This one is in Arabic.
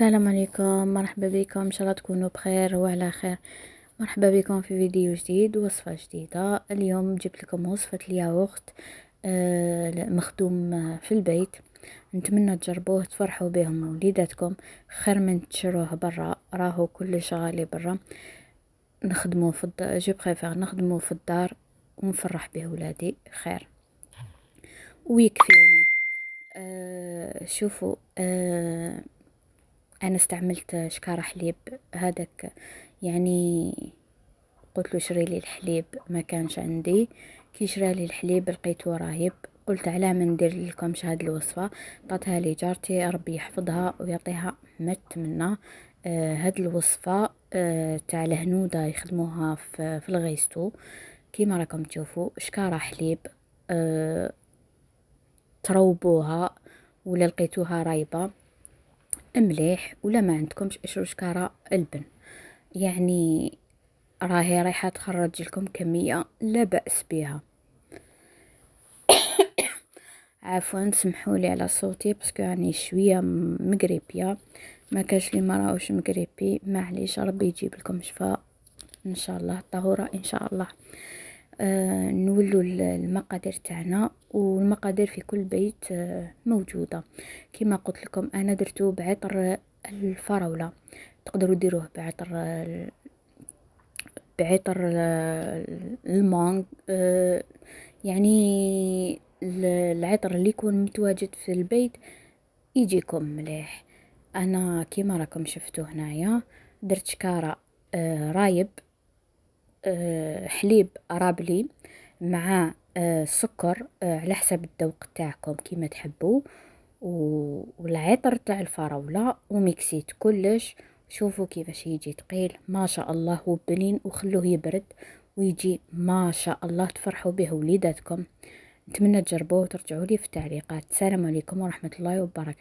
السلام عليكم، مرحبا بكم. ان شاء الله تكونوا بخير وعلى خير. مرحبا بكم في فيديو جديد ووصفه جديده. اليوم جبت لكم وصفه الياغورت مخدوم في البيت. نتمنى تجربوه تفرحوا بهم وليداتكم، خير من تشروه برا، راهو كل شغالي برا. نخدموه في الدار، جو بريفير نخدموه في الدار ونفرح به ولادي خير ويكفيني. شوفوا، انا استعملت شكارة حليب هذاك، يعني قلت له شري لي الحليب، ما كانش عندي. كي شرى لي الحليب لقيته راهيب، قلت علاه ما ندير لكمش هذه الوصفه. عطاتها لي جارتي، ربي يحفظها ويعطيها مت منا. هذه الوصفه تاع الهنوده يخدموها في الغيستو. كيما راكم تشوفوا شكارة حليب، تروبوها ولا لقيتوها رايبه مليح، ولا ما عندكمش اشرو شكارة البن. يعني راهي رايحة تخرج لكم كمية لا بأس بها. عفوا سمحوا لي على صوتي، باسكو راني شوية مقريبية. ما كاش لي ما راهوش مقريبي، معليش، ربي يجيب لكم شفاء ان شاء الله، طهورة ان شاء الله. نولو المقادير تاعنا، والمقادير في كل بيت موجودة. كما قلت لكم انا درتو بعطر الفراولة، تقدروا ديروه بعطر المانغ. يعني العطر اللي يكون متواجد في البيت يجيكم مليح. انا كيما راكم شفتوا هنايا درت شكارة رايب، حليب رابلي مع سكر على حسب الذوق تاعكم كيما تحبوا، والعطر تاع الفراولة، وميكسيت كلش. شوفوا كيفاش يجي ثقيل ما شاء الله وبنين، وخلوه يبرد ويجي ما شاء الله تفرحوا به وليداتكم. نتمنى تجربوه وترجعوا لي في التعليقات. السلام عليكم ورحمة الله وبركاته.